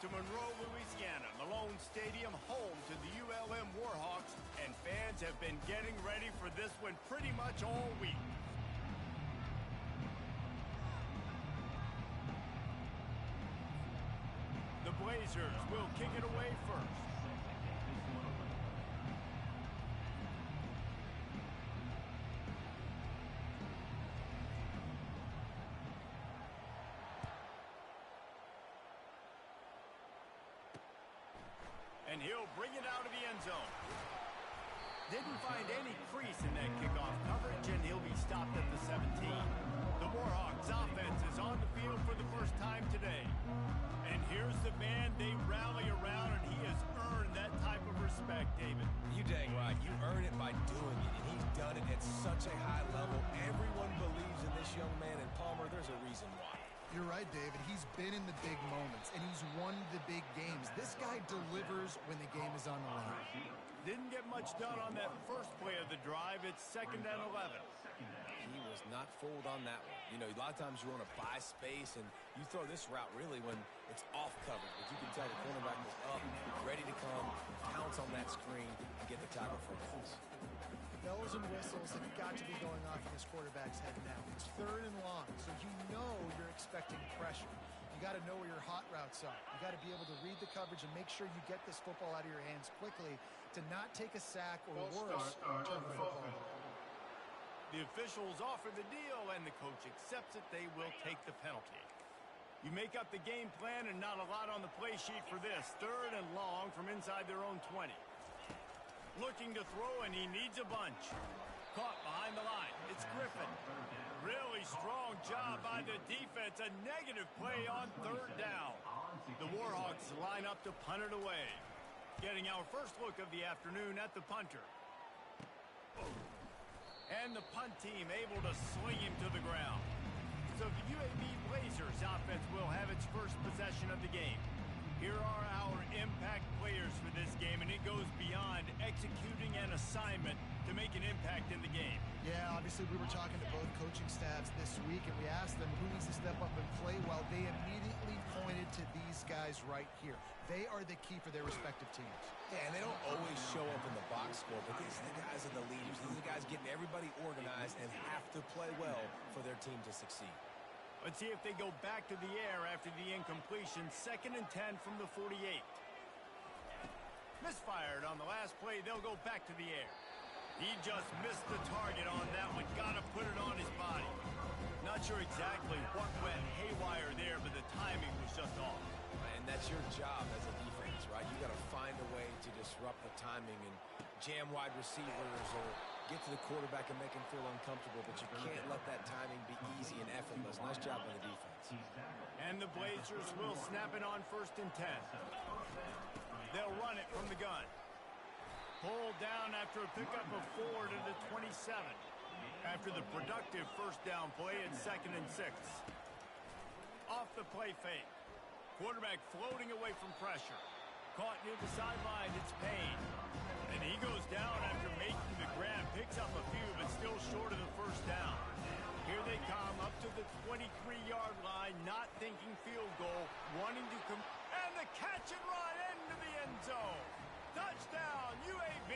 to Monroe, Louisiana, Malone Stadium, home to the ULM Warhawks, and fans have been getting ready for this one pretty much all week. The Blazers will kick it away first. And he'll bring it out of the end zone. Didn't find any crease in that kickoff coverage, and he'll be stopped at the 17. The Warhawks offense is on the field for the first time today. And here's the man they rally around, and he has earned that type of respect, David. You dang right. You earn it by doing it, and he's done it at such a high level. Everyone believes in this young man, and Palmer, there's a reason why. You're right, David. He's been in the big moments, and he's won the big games. This guy delivers when the game is on the line. Didn't get much done on that first play of the drive. It's 2nd and 11. He was not fooled on that one. You know, a lot of times you want to buy space, and you throw this route really when it's off coverage. But you can tell the cornerback was up, ready to come, pounce on that screen, and get the tackle for a loss. Bells and whistles have got to be going off in this quarterback's head now. It's 3rd and long, so you know you're expecting pressure. You got to know where your hot routes are. You got to be able to read the coverage and make sure you get this football out of your hands quickly to not take a sack or worse, turn the football. The officials offer the deal, and the coach accepts it. They will take the penalty. You make up the game plan, and not a lot on the play sheet for this. 3rd and long from inside their own 20. Looking to throw, and he needs a bunch. Caught behind the line. It's Griffin. Really strong job by the defense. A negative play on 3rd down. The Warhawks line up to punt it away. Getting our first look of the afternoon at the punter. And the punt team able to sling him to the ground. So the UAB Blazers offense will have its first possession of the game. Here are our impact players for this game, and it goes beyond executing an assignment to make an impact in the game. Yeah, obviously we were talking to both coaching staffs this week, and we asked them who needs to step up and play well. They immediately pointed to these guys right here. They are the key for their respective teams. Yeah, and they don't always show up in the box score, but these are the guys are the leaders. These are the guys getting everybody organized and have to play well for their team to succeed. Let's see if they go back to the air after the incompletion. 2nd and 10 from the 48. Misfired on the last play. They'll go back to the air. He just missed the target on that one. Got to put it on his body. Not sure exactly what went haywire there, but the timing was just off. And that's your job as a defense, right? You got to find a way to disrupt the timing and jam wide receivers or get to the quarterback and make him feel uncomfortable, but you can't let that timing be easy and effortless. Nice job by the defense. And the Blazers will snap it on 1st and 10. They'll run it from the gun. Pulled down after a pickup of 4 to the 27. After the productive first down play, it's 2nd and 6. Off the play fake. Quarterback floating away from pressure. Caught near the sideline, it's Payne. And he goes down after making the grab. Picks up a few, but still short of the first down. Here they come up to the 23-yard line, not thinking field goal, wanting to come. And the catch and run into the end zone. Touchdown, UAB.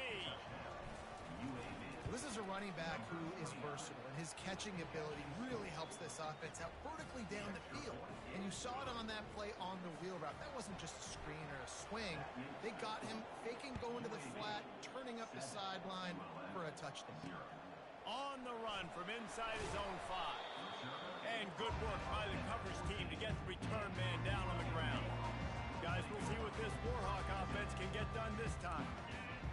This is a running back who is versatile, and his catching ability really helps this offense out vertically down the field. And you saw it on that play on the wheel route. That wasn't just a screen or a swing. They got him faking going to the flat, turning up the sideline for a touchdown. On the run from inside his own 5. And good work by the coverage team to get the return man down on the ground. Guys, we'll see what this Warhawk offense can get done this time.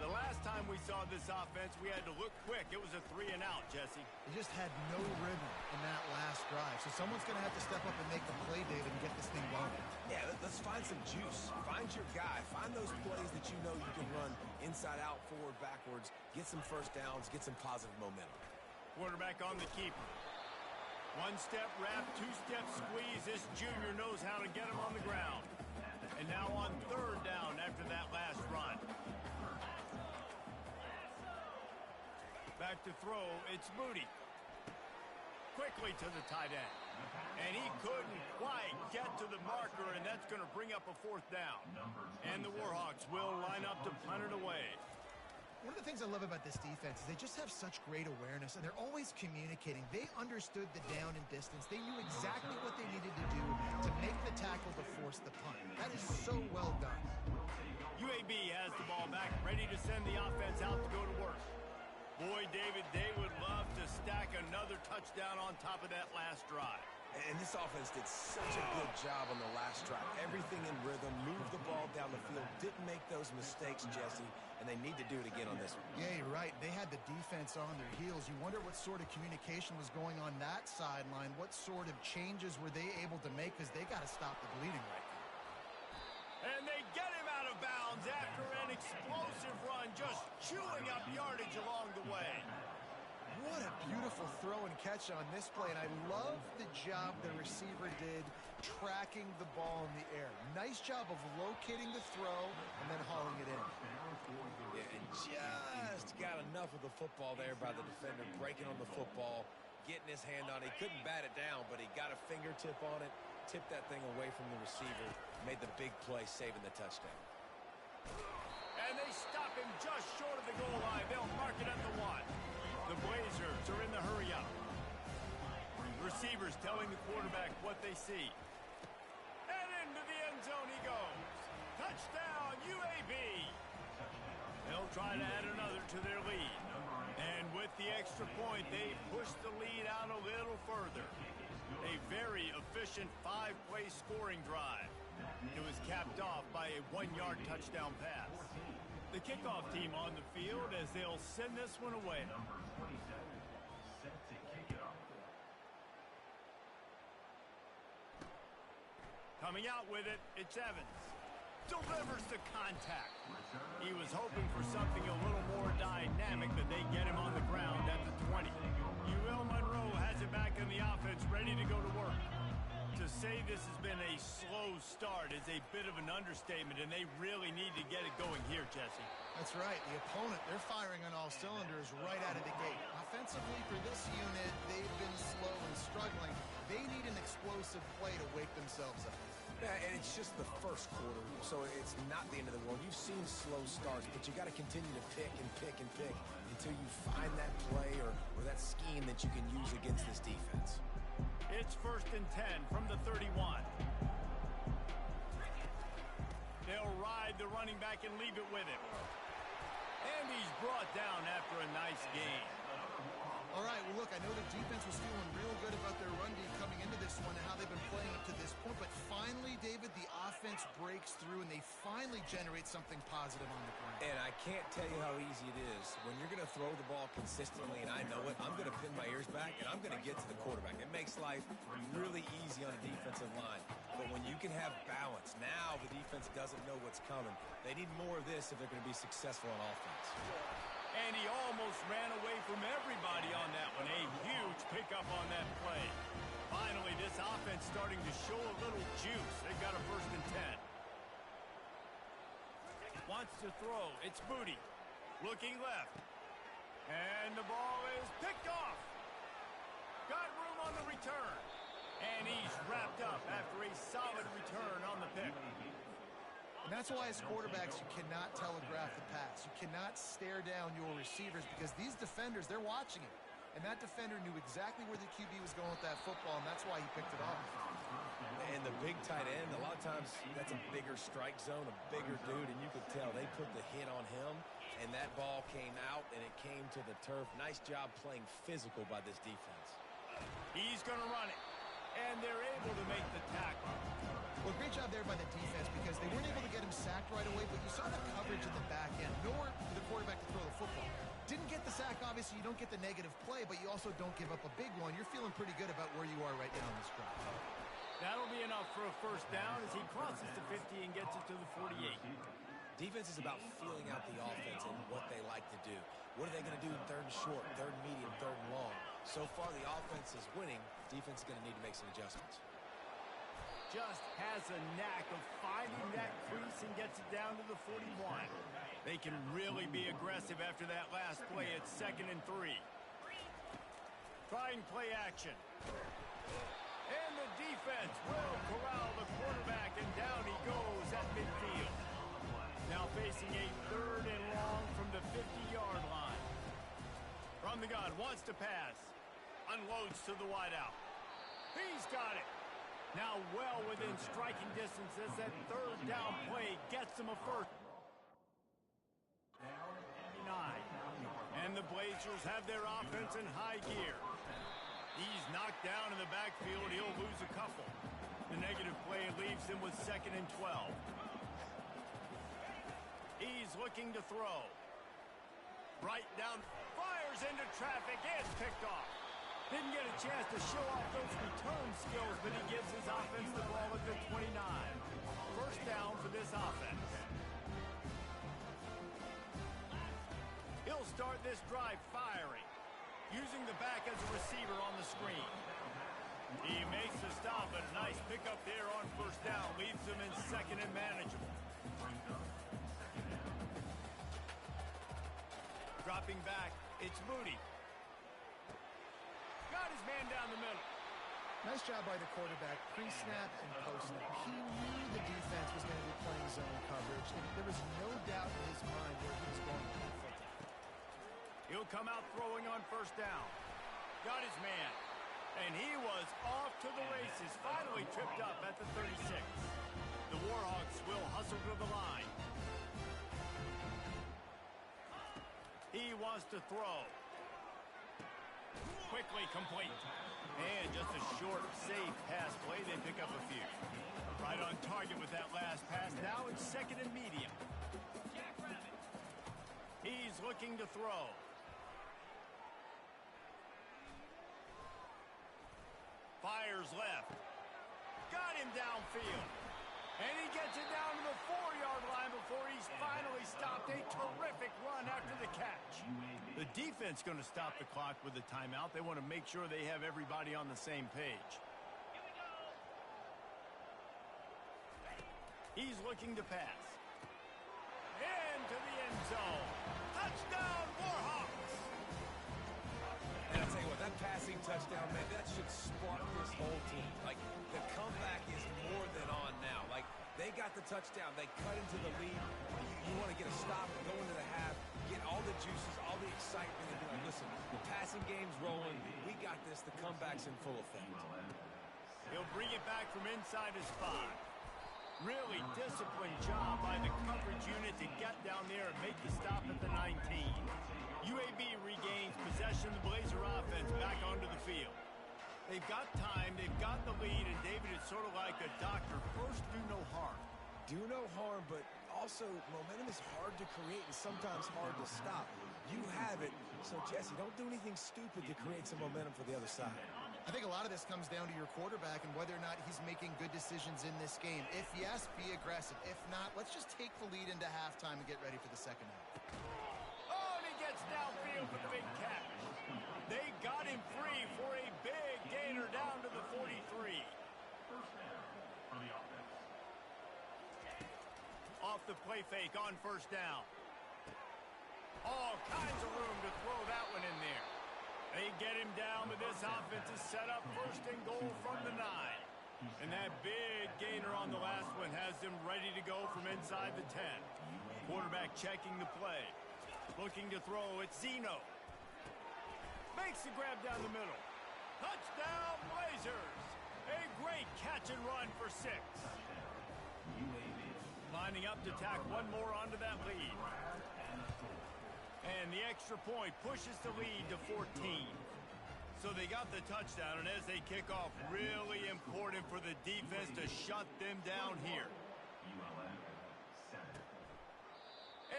The last time we saw this offense, we had to look quick. It was a 3 and out, Jesse. They just had no rhythm in that last drive. So someone's going to have to step up and make the play, David, and get this thing going. Yeah, let's find some juice. Find your guy. Find those plays that you know you can run inside out, forward, backwards. Get some first downs. Get some positive momentum. Quarterback on the keeper. 1-step wrap, 2-step squeeze. This junior knows how to get him on the ground. And now on 3rd down after that last run. Back to throw, it's Moody. Quickly to the tight end. And he couldn't quite get to the marker, and that's going to bring up a 4th down. And the Warhawks will line up to punt it away. One of the things I love about this defense is they just have such great awareness, and they're always communicating. They understood the down and distance. They knew exactly what they needed to do to make the tackle to force the punt. That is so well done. UAB has the ball back, ready to send the offense out to go to work. Boy, David, they would love to stack another touchdown on top of that last drive. And this offense did such a good job on the last drive. Everything in rhythm, moved the ball down the field, didn't make those mistakes, Jesse, and they need to do it again on this one. Yeah, you're right. They had the defense on their heels. You wonder what sort of communication was going on that sideline. What sort of changes were they able to make, because they got to stop the bleeding right now. And they get him out of bounds after an explosive run, just chewing up yardage along the way. What a beautiful throw and catch on this play, and I love the job the receiver did tracking the ball in the air. Nice job of locating the throw and then hauling it in. Yeah, and just got enough of the football there by the defender, breaking on the football, getting his hand on it. He couldn't bat it down, but he got a fingertip on it, tipped that thing away from the receiver, made the big play, saving the touchdown. And they stop him just short of the goal line. They'll mark it at the 1. The Blazers are in the hurry-up. Receivers telling the quarterback what they see. And into the end zone he goes. Touchdown, UAB. They'll try to add another to their lead. And with the extra point, they push the lead out a little further. A very efficient 5-play scoring drive. It was capped off by a 1-yard touchdown pass. The kickoff team on the field as they'll send this one away. Coming out with it, it's Evans. Delivers the contact. He was hoping for something a little more dynamic, but they get him on the ground at the 20. UL Monroe has it back in the offense, ready to go to work. To say this has been a slow start is a bit of an understatement, and they really need to get it going here, Jesse. That's right. The opponent, they're firing on all cylinders right out of the gate. Offensively, for this unit, they've been slow and struggling. They need an explosive play to wake themselves up. Yeah, and it's just the first quarter, so it's not the end of the world. You've seen slow starts, but you got to continue to pick and pick and pick until you find that play or that scheme that you can use against this defense. It's 1st and 10 from the 31. They'll ride the running back and leave it with him. And he's brought down after a nice gain. All right, well, look, I know the defense was feeling real good about their run D coming into this one and how they've been playing up to this point. But finally, David, the offense breaks through and they finally generate something positive on the ground. And I can't tell you how easy it is. When you're going to throw the ball consistently, and I know it, I'm going to pin my ears back and I'm going to get to the quarterback. It makes life really easy on a defensive line. But when you can have balance, now the defense doesn't know what's coming. They need more of this if they're going to be successful on offense. And he almost ran away from everybody on that one. A huge pickup on that play. Finally, this offense starting to show a little juice. They've got a 1st and 10. Wants to throw. It's Booty. Looking left. And the ball is picked off. Got room on the return. And he's wrapped up after a solid return on the pick. And that's why as quarterbacks, you cannot telegraph the pass. You cannot stare down your receivers because these defenders, they're watching it. And that defender knew exactly where the QB was going with that football, and that's why he picked it off. And the big tight end, a lot of times that's a bigger strike zone, a bigger dude, and you could tell they put the hit on him, and that ball came out, and it came to the turf. Nice job playing physical by this defense. He's going to run it, and they're able to make the tackle. Well, great job there by the defense because they weren't able to get him sacked right away, but you saw the coverage in the back end. Nowhere for the quarterback to throw the football. Didn't get the sack, obviously. You don't get the negative play, but you also don't give up a big one. You're feeling pretty good about where you are right now in this drive. That'll be enough for a 1st down as he crosses the 50 and gets it to the 48. Defense is about feeling out the offense and what they like to do. What are they going to do in 3rd and short, 3rd and medium, 3rd and long? So far, the offense is winning. Defense is going to need to make some adjustments. Just has a knack of finding that crease and gets it down to the 41. They can really be aggressive after that last play. It's 2nd and 3. Try and play action. And the defense will corral the quarterback, and down he goes at midfield. Now facing a 3rd and long from the 50-yard line. From the gun, wants to pass. Unloads to the wideout. He's got it. Now well within striking distance as that 3rd down play gets him a first. 9. And the Blazers have their offense in high gear. He's knocked down in the backfield. He'll lose a couple. The negative play leaves him with 2nd and 12. He's looking to throw. Right down. Fires into traffic. It's picked off. Didn't get a chance to show off those return skills, but he gives his offense the ball at the 29. First down for this offense. He'll start this drive firing, using the back as a receiver on the screen. He makes the stop, but a nice pickup there on first down. Leaves him in 2nd and manageable. Dropping back, it's Moody. Got his man down the middle. Nice job by the quarterback, pre-snap and post-snap. He knew the defense was going to be playing zone coverage, and there was no doubt in his mind where he was going to be football. He'll come out throwing on first down. Got his man. And he was off to the races. Finally tripped up at the 36. The Warhawks will hustle to the line. He wants to throw. Quickly complete. And just a short, safe pass play. They pick up a few. Right on target with that last pass. Now it's 2nd and medium. He's looking to throw. Fires left. Got him downfield. And he gets it down to the 4-yard line before he's finally stopped. A terrific run after the catch. The defense going to stop the clock with the timeout. They want to make sure they have everybody on the same page. He's looking to pass. Into the end zone. Touchdown, Warhawks! And I'll tell you what, that passing touchdown, man, that should spark this whole team. Like, the comeback is more than on now. Like, they got the touchdown. They cut into the lead. You want to get a stop and go into the half, get all the juices, all the excitement, and be like, listen, the passing game's rolling. We got this. The comeback's in full effect. He'll bring it back from inside his 5. Really disciplined job by the coverage unit to get down there and make the stop at the 19. UAB regains possession of the Blazer offense back onto the field. They've got time, they've got the lead, and David is sort of like a doctor. First, do no harm. Do no harm, but also momentum is hard to create and sometimes hard to stop. You have it, so Jesse, don't do anything stupid to create some momentum for the other side. I think a lot of this comes down to your quarterback and whether or not he's making good decisions in this game. If yes, be aggressive. If not, let's just take the lead into halftime and get ready for the second half. Oh, and he gets downfield for the big catch. They got him free for a big gainer down to the 43. Off the play fake on first down. All kinds of room to throw that one in there. They get him down, but this offense is set up 1st and goal from the 9. And that big gainer on the last one has them ready to go from inside the 10. Quarterback checking the play. Looking to throw, it's Zeno. Makes the grab down the middle. Touchdown, Blazers! A great catch and run for 6. Lining up to tack one more onto that lead. And the extra point pushes the lead to 14. So they got the touchdown, and as they kick off, really important for the defense to shut them down here.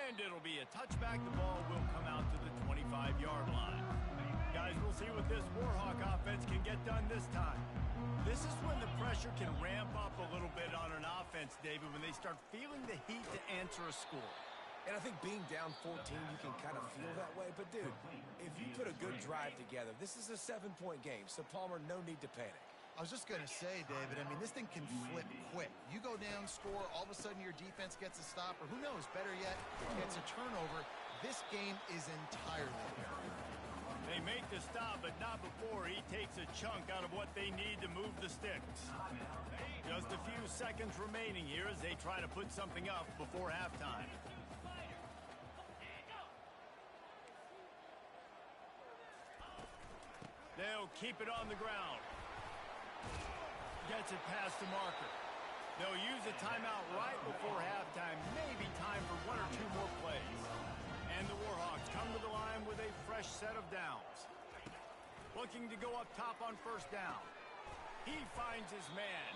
And it'll be a touchback. The ball will come out to the 25-yard line. Guys, we'll see what this Warhawk offense can get done this time. This is when the pressure can ramp up a little bit on an offense, David, when they start feeling the heat to answer a score. And I think being down 14, you can kind of feel that way. But, dude, if you put a good drive together, this is a 7-point game. So, Palmer, no need to panic. I was just going to say, David, I mean, this thing can flip quick. You go down, score, all of a sudden your defense gets a stop, or who knows, better yet, gets a turnover. This game is entirely different. They make the stop, but not before he takes a chunk out of what they need to move the sticks. Just a few seconds remaining here as they try to put something up before halftime. They'll keep it on the ground. Gets it past the marker. They'll use a timeout right before halftime. Maybe time for one or two more plays. And the Warhawks come to the line with a fresh set of downs. Looking to go up top on first down. He finds his man.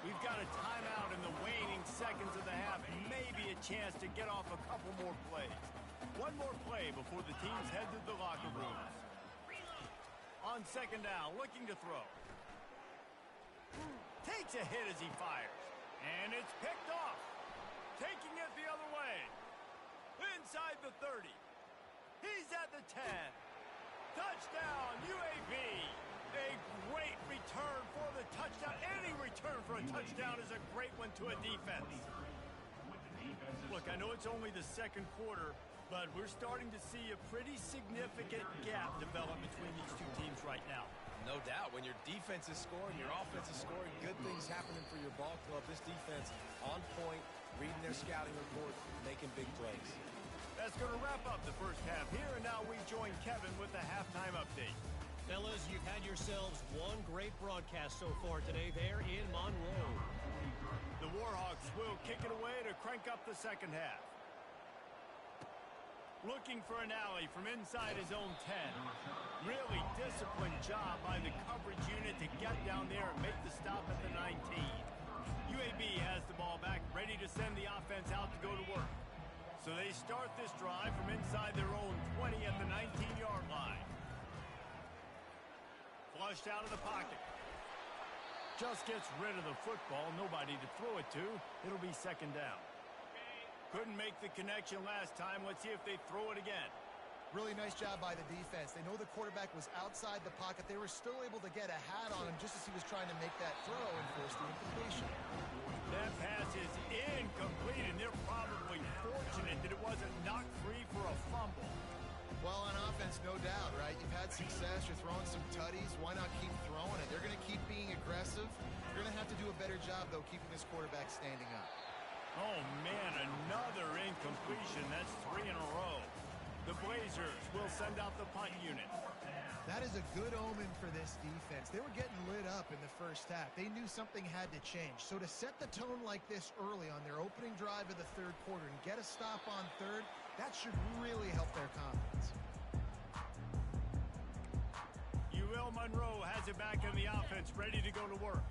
We've got a timeout in the waning seconds of the half. Maybe a chance to get off a couple more plays. One more play before the teams head to the locker rooms. On second down, looking to throw. Takes a hit as he fires. And it's picked off. Taking it the other way. Inside the 30. He's at the 10. Touchdown, UAB. A great return for the touchdown. Any return for a touchdown is a great one to a defense. Look, I know it's only the second quarter, but we're starting to see a pretty significant gap develop between these two teams right now. No doubt. When your defense is scoring, your offense is scoring, good things happening for your ball club. This defense on point, reading their scouting report, making big plays. That's going to wrap up the first half here, and now we join Kevin with the halftime update. Fellas, you've had yourselves one great broadcast so far today there in Monroe. The Warhawks will kick it away to crank up the second half. Looking for an alley from inside his own 10. Really disciplined job by the coverage unit to get down there and make the stop at the 19. UAB has the ball back, ready to send the offense out to go to work. So they start this drive from inside their own 20 at the 19-yard line. Flushed out of the pocket. Just gets rid of the football. Nobody to throw it to. It'll be second down. Couldn't make the connection last time. Let's see if they throw it again. Really nice job by the defense. They know the quarterback was outside the pocket. They were still able to get a hat on him just as he was trying to make that throw and force the incompletion. That pass is incomplete, and they're probably fortunate that it wasn't knocked free for a fumble. Well, on offense, no doubt, right? You've had success. You're throwing some tutties. Why not keep throwing it? They're going to keep being aggressive. You're going to have to do a better job, though, keeping this quarterback standing up. Oh, man, another incompletion. That's 3 in a row. The Blazers will send out the punt unit. That is a good omen for this defense. They were getting lit up in the first half. They knew something had to change. So to set the tone like this early on their opening drive of the third quarter and get a stop on third, that should really help their confidence. UL Monroe has it back in the offense, ready to go to work.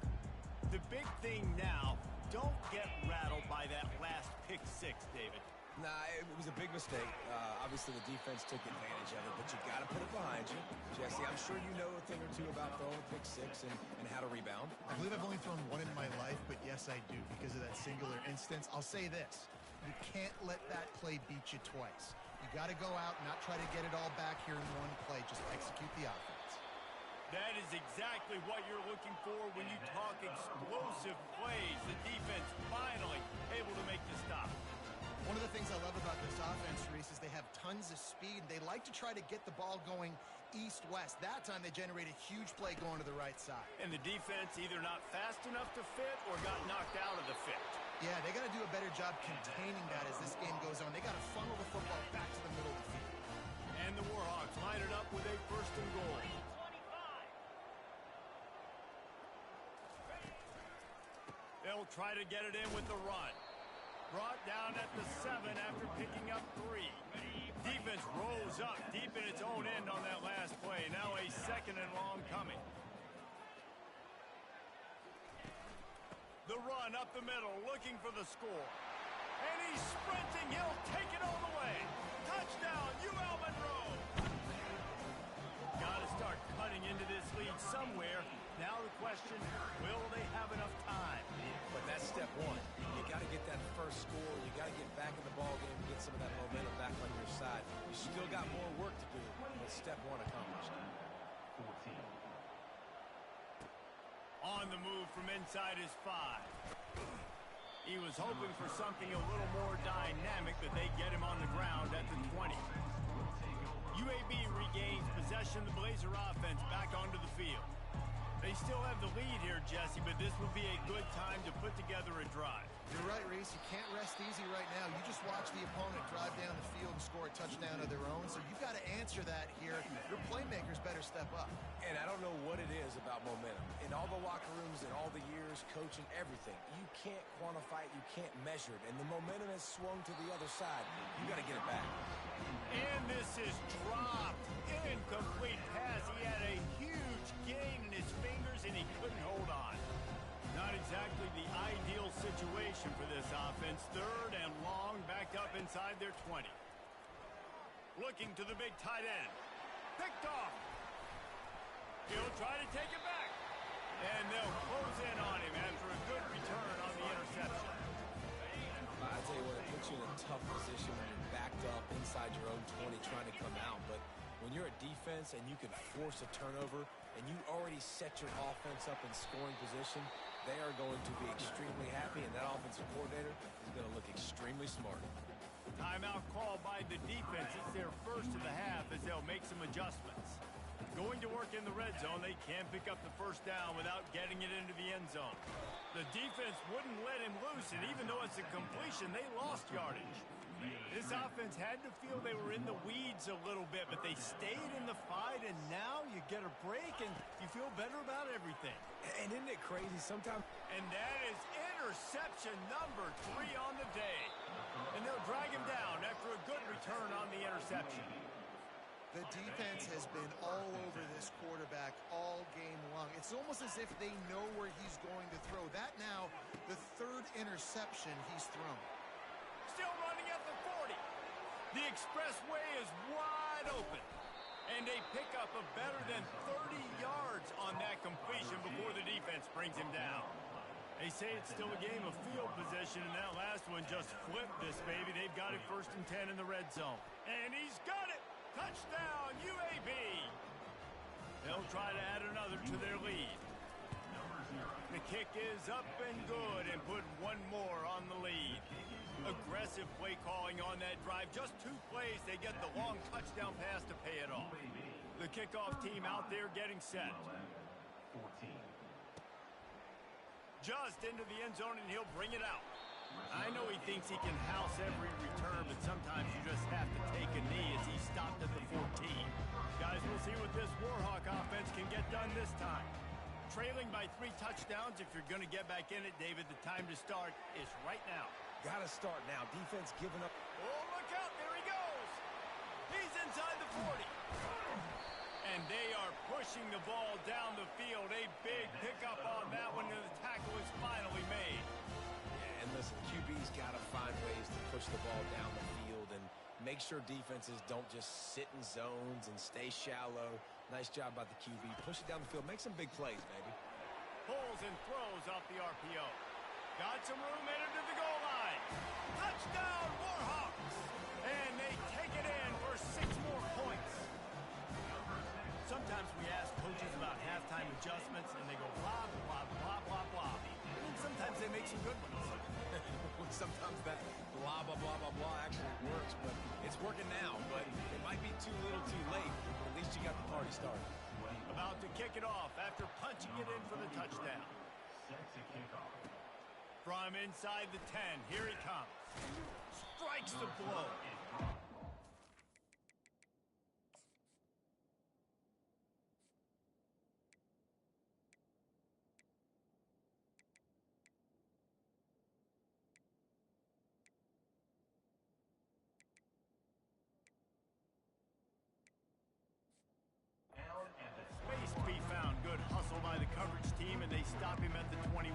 The big thing now, don't get rattled by that last pick six, David. Nah, it was a big mistake. Obviously, the defense took advantage of it, but you got to put it behind you. Jesse, I'm sure you know a thing or two about throwing a pick six and how to rebound. I believe I've only thrown one in my life, but yes, I do because of that singular instance. I'll say this. You can't let that play beat you twice. You got to go out and not try to get it all back here in one play. Just execute the offense. That is exactly what you're looking for when you talk explosive plays. The defense finally able to make the stop. One of the things I love about this offense, Reese, is they have tons of speed. They like to try to get the ball going east-west. That time they generate a huge play going to the right side. And the defense either not fast enough to fit or got knocked out of the fit. Yeah, they got to do a better job containing that as this game goes on. They got to funnel the football back to the middle of the field. And the Warhawks line it up with a first and goal. They'll try to get it in with the run. Brought down at the 7 after picking up 3. Defense rose up deep in its own end on that last play. Now a second and long coming. The run up the middle, looking for the score. And he's sprinting. He'll take it all the way. Touchdown, UL Monroe. Got to start cutting into this lead somewhere. Now the question, will they have enough time? But that's step one. You got to get that first score. You got to get back in the ball game and get some of that momentum back on your side. You still got more work to do, but step one accomplished. On the move from inside his 5. He was hoping for something a little more dynamic, but they get him on the ground at the 20. UAB regains possession of the Blazer offense back onto the field. They still have the lead here, Jesse, but this would be a good time to put together a drive. You're right, Reese. You can't rest easy right now. You just watch the opponent drive down the field and score a touchdown of their own, so you've got to answer that here. Your playmakers better step up. And I don't know what it is about momentum. In all the locker rooms and all the years, coaching, everything, you can't quantify it, you can't measure it. And the momentum has swung to the other side. You got to get it back. And this is dropped. Incomplete pass. He had a huge gain in his fingers, and he couldn't hold on. Not exactly the ideal situation for this offense. Third and long, backed up inside their 20. Looking to the big tight end. Picked off. He'll try to take it back. And they'll close in on him after a good return on the interception. I tell you what, it puts you in a tough position when you're backed up inside your own 20 trying to come out. But when you're a defense and you can force a turnover and you already set your offense up in scoring position, they are going to be extremely happy, and that offensive coordinator is going to look extremely smart. Timeout call by the defense. It's their first of the half as they'll make some adjustments. Going to work in the red zone, they can't pick up the first down without getting it into the end zone. The defense wouldn't let him loose, and even though it's a completion, they lost yardage. This offense had to feel they were in the weeds a little bit, but they stayed in the fight, and now you get a break, and you feel better about everything. And isn't it crazy sometimes? And that is interception number 3 on the day. And they'll drag him down after a good return on the interception. The defense has been all over this quarterback all game long. It's almost as if they know where he's going to throw. That now, the third interception he's thrown. Still running at the 40. The expressway is wide open. And they pick up a better than 30 yards on that completion before the defense brings him down. They say it's still a game of field position, and that last one just flipped this baby. They've got it 1st and 10 in the red zone. And he's got it! Touchdown, UAB! They'll try to add another to their lead. The kick is up and good and put one more on the lead. Aggressive play calling on that drive. Just 2 plays, they get the long touchdown pass to pay it off. The kickoff team out there getting set. Just into the end zone, and he'll bring it out. I know he thinks he can house every return, but sometimes you just have to take a knee as he stopped at the 14. Guys, we'll see what this Warhawk offense can get done this time. Trailing by 3 touchdowns. If you're going to get back in it, David, the time to start is right now. Got to start now. Defense giving up. Oh, look out. There he goes. He's inside the 40. And they are pushing the ball down the field. A big pickup on that one, and the tackle is finally made. And listen, QB's got to find ways to push the ball down the field and make sure defenses don't just sit in zones and stay shallow. Nice job by the QB. Push it down the field. Make some big plays, baby. Pulls and throws off the RPO. Got some room, headed to the goal line. Touchdown, Warhawks! And they take it in for 6 more points. Sometimes we ask coaches about halftime adjustments, and they go blah, blah, blah, blah, blah. And sometimes they make some good ones. Sometimes that blah, blah, blah, blah, blah actually works, but it's working now. But it might be too little too late. At least you got the party started. About to kick it off after punching it in for the touchdown. From inside the 10, here he comes. Strikes the blow. Space to be found. Good hustle by the coverage team, and they stop him at the 21.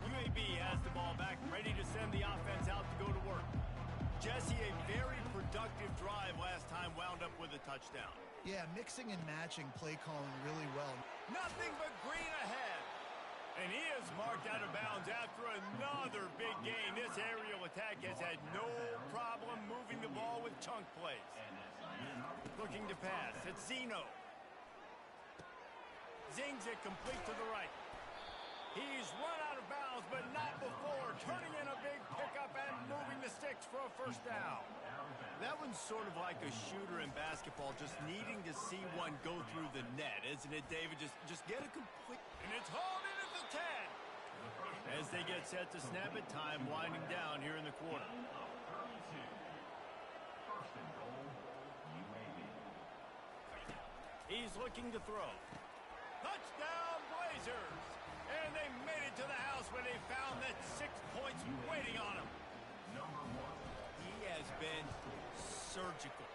UAB has the ball back, ready to send the offense out to go to work. Jesse, a very productive drive last time, wound up with a touchdown. Yeah, mixing and matching play calling really well. Nothing but green ahead. And he is marked out of bounds after another big game. This aerial attack has had no problem moving the ball with chunk plays. Looking to pass. It's Zeno. Zings it complete to the right. He's run out of bounds, but not before turning in a big pickup and moving the sticks for a first down. That one's sort of like a shooter in basketball, just needing to see one go through the net, isn't it, David? Just get a complete... And it's hauled in at the 10. As they get set to snap it, time winding down here in the quarter. He's looking to throw. Touchdown, Blazers! And they made it to the house when they found that 6 points waiting on him. He has been surgical,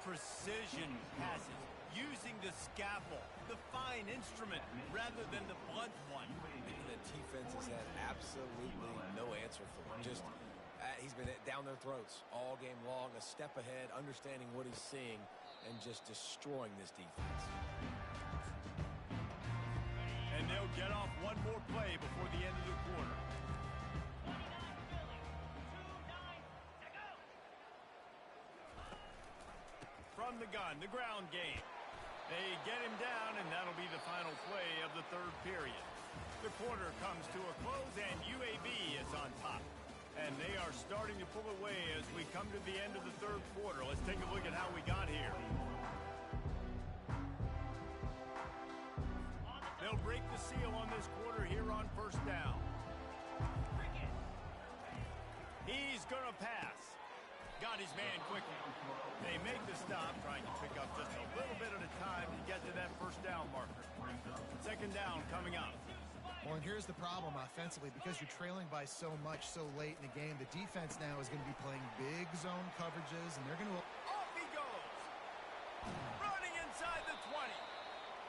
precision passes, using the scalpel, the fine instrument, rather than the blunt one. And the defense has had absolutely no answer for him. Just, he's been down their throats all game long, a step ahead, understanding what he's seeing, and just destroying this defense. And they'll get off one more play before the end of the quarter. From the gun, the ground game. They get him down, and that'll be the final play of the third period. The quarter comes to a close, and UAB is on top. And they are starting to pull away as we come to the end of the third quarter. Let's take a look at how we got here. They'll break the seal on this quarter here on first down. He's going to pass. Got his man quickly. They make the stop, trying to pick up just a little bit at a time to get to that first down marker. Second down coming up. Well, and here's the problem offensively, because you're trailing by so much so late in the game, the defense now is going to be playing big zone coverages, and they're going to... Off he goes! Running inside the 20.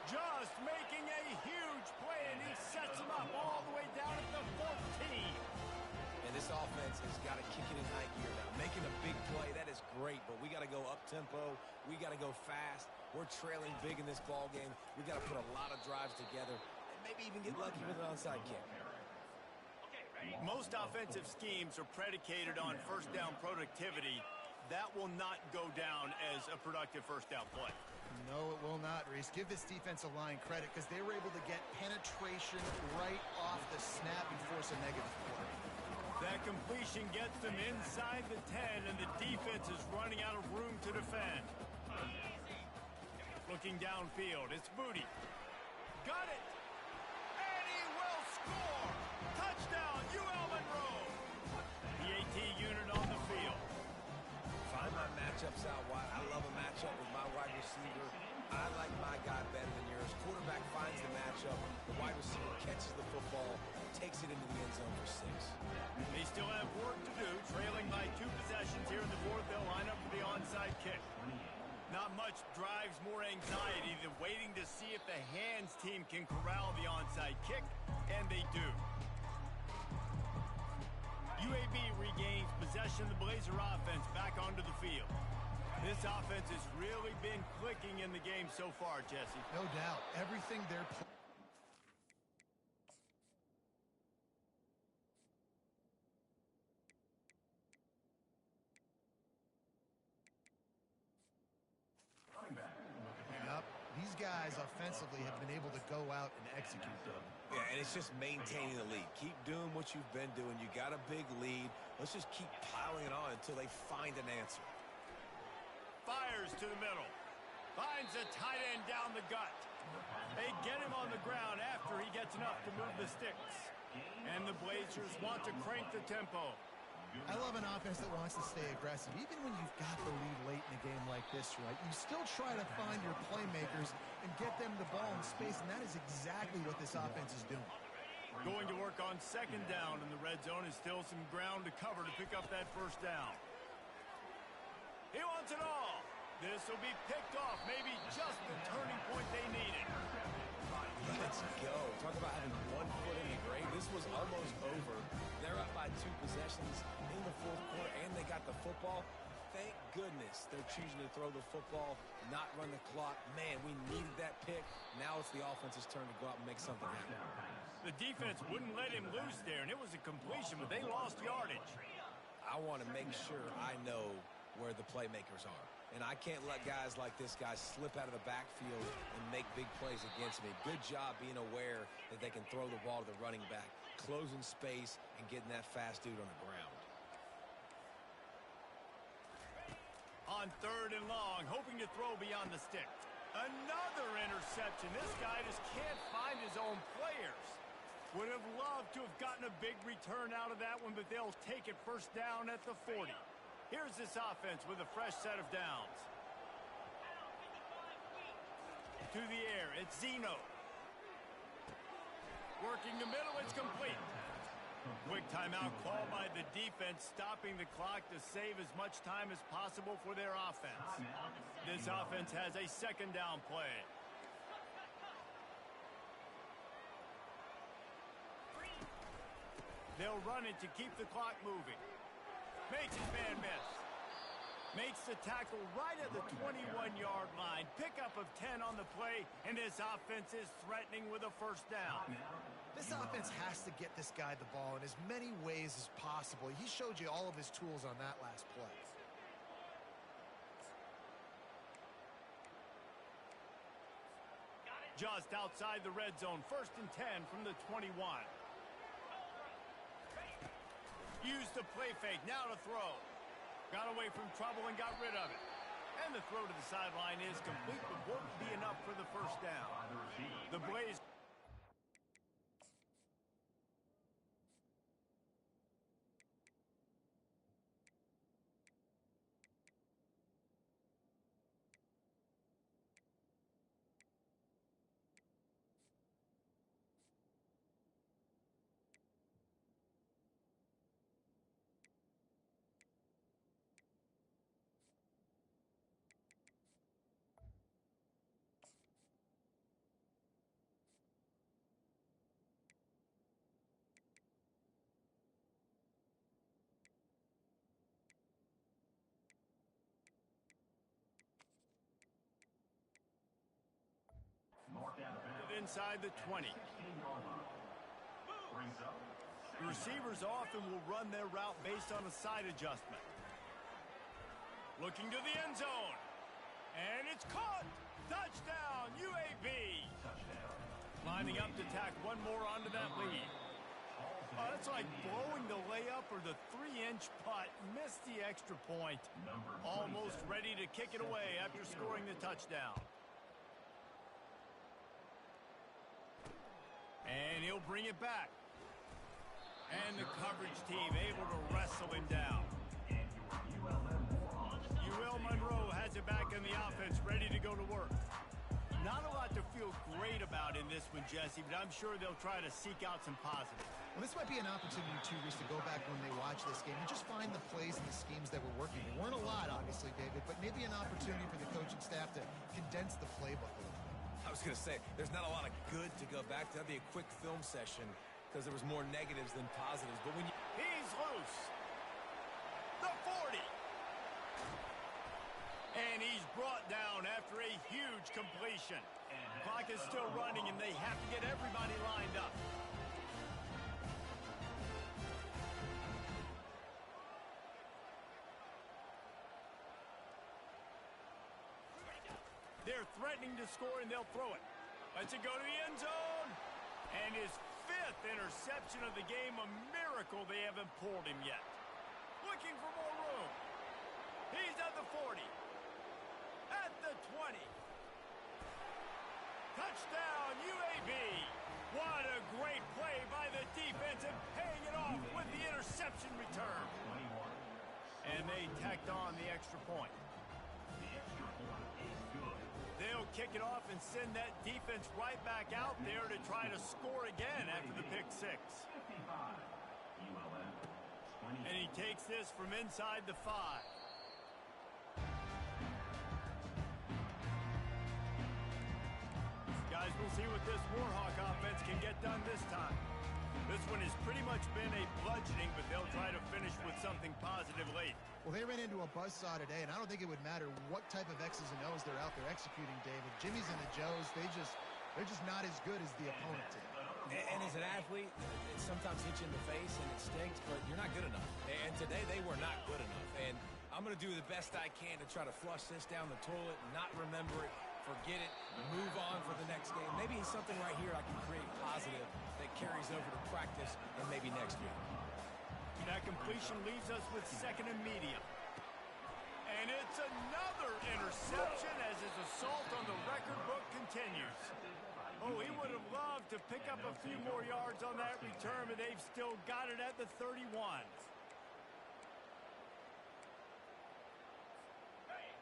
Just making a huge play, and he sets him up all the way down at the 14. And this offense has got to kick it in high gear now. Making a big play, that is great, but we got to go up-tempo. We got to go fast. We're trailing big in this ball game. We got to put a lot of drives together. Maybe even get lucky with an onside kick. Most offensive schemes are predicated on first down productivity. That will not go down as a productive first down play. No, it will not, Reese. Give this defensive line credit because they were able to get penetration right off the snap and force a negative quarter. That completion gets them inside the 10, and the defense is running out of room to defend. Looking downfield, it's Booty. Got it! Score! Touchdown, UL Monroe! The AT unit on the field. Find my matchups out wide. I love a matchup with my wide receiver. I like my guy better than yours. Quarterback finds the matchup. The wide receiver catches the football, takes it into the end zone for 6. They still have work to do. Trailing by 2 possessions here in the fourth. They'll line up for the onside kick. Not much drives more anxiety than waiting to see if the hands team can corral the onside kick, and they do. UAB regains possession of the Blazer offense back onto the field. This offense has really been clicking in the game so far, Jesse. No doubt. Everything they're These guys offensively have been able to go out and execute them. Yeah, and it's just maintaining the lead. Keep doing what you've been doing. You got a big lead. Let's just keep piling it on until they find an answer. Fires to the middle. Finds a tight end down the gut. They get him on the ground after he gets enough to move the sticks. And the Blazers want to crank the tempo. I love an offense that wants to stay aggressive. Even when you've got the lead late in a game like this, right, you still try to find your playmakers and get them the ball in space, and that is exactly what this offense is doing. Going to work on second down in the red zone is still some ground to cover to pick up that first down. He wants it all. This will be picked off, maybe just the turning point they needed. Let's go. Talk about having 1 foot in the grave. This was almost over. They're up by 2 possessions in the fourth quarter, and they got the football. Thank goodness they're choosing to throw the football, not run the clock. Man, we needed that pick. Now it's the offense's turn to go out and make something happen. The defense wouldn't let him loose there, and it was a completion, but they lost yardage. I want to make sure I know where the playmakers are. And I can't let guys like this guy slip out of the backfield and make big plays against me. Good job being aware that they can throw the ball to the running back, closing space, and getting that fast dude on the ground. on 3rd and long, hoping to throw beyond the stick. Another interception. This guy just can't find his own players. Would have loved to have gotten a big return out of that one, but they'll take it first down at the 40. Here's this offense with a fresh set of downs. To the air, it's Zeno. Working the middle, it's complete. Quick timeout call by the defense, stopping the clock to save as much time as possible for their offense. This offense has a 2nd down play. They'll run it to keep the clock moving. Makes his man miss. Makes the tackle right at the 21-yard line. Pickup of 10 on the play, and this offense is threatening with a first down. This offense has to get this guy the ball in as many ways as possible. He showed you all of his tools on that last play. Just outside the red zone, 1st and 10 from the 21. Used the play fake, now to throw. Got away from trouble and got rid of it. And the throw to the sideline is complete, but won't be enough for the first down. The Blaze. Inside the 20. The receivers often will run their route based on a side adjustment. Looking to the end zone. And it's caught. Touchdown, UAB. Lining up to tack one more onto that lead. That's like blowing the layup or the 3-inch putt. Missed the extra point. Almost ready to kick it away after scoring the touchdown. And he'll bring it back. And the coverage team able to wrestle him down. UL Monroe has it back in the offense, ready to go to work. Not a lot to feel great about in this one, Jesse, but I'm sure they'll try to seek out some positives. Well, this might be an opportunity, too, Reese, to go back when they watch this game and just find the plays and the schemes that were working. There weren't a lot, obviously, David, but maybe an opportunity for the coaching staff to condense the playbook a little. I was going to say, there's not a lot of good to go back to. That'd be a quick film session because there was more negatives than positives. But when you... He's loose. The 40. And he's brought down after a huge completion. Clock is still running, and they have to get everybody lined up. They're threatening to score, and they'll throw it. Lets it go to the end zone. And his 5th interception of the game, a miracle they haven't pulled him yet. Looking for more room. He's at the 40. At the 20. Touchdown, UAB. What a great play by the defense and paying it off with the interception return. And they tacked on the extra point. They'll kick it off and send that defense right back out there to try to score again after the pick 6. And he takes this from inside the 5. Guys, we'll see what this Warhawk offense can get done this time. This one has pretty much been a bludgeoning, but they'll try to finish with something positive late. Well, they ran into a buzzsaw today, and I don't think it would matter what type of X's and O's they're out there executing, David. Jimmy's and the Joes, they're just not as good as the opponent team. And as an athlete, it sometimes hits you in the face and it stinks, but you're not good enough. And today they were not good enough. And I'm going to do the best I can to try to flush this down the toilet, not remember it, forget it, move on for the next game. Maybe something right here I can create positive that carries over to practice and maybe next year. That completion leaves us with 2nd and medium. And And it's another interception as his assault on the record book continues. Oh, he would have loved to pick up a few more yards on that return, but they've still got it at the 31.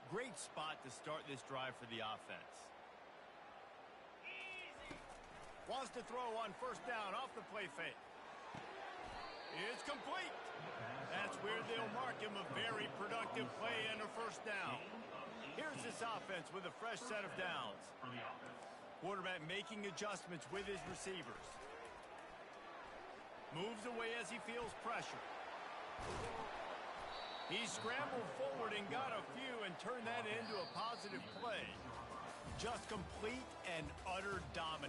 Great spot to start this drive for the offense. Wants to throw on first down off the play fake. It's complete. That's where they'll mark him a very productive play and a first down. Here's this offense with a fresh set of downs. Quarterback making adjustments with his receivers. Moves away as he feels pressure. He scrambled forward and got a few and turned that into a positive play. Just complete and utter dominance.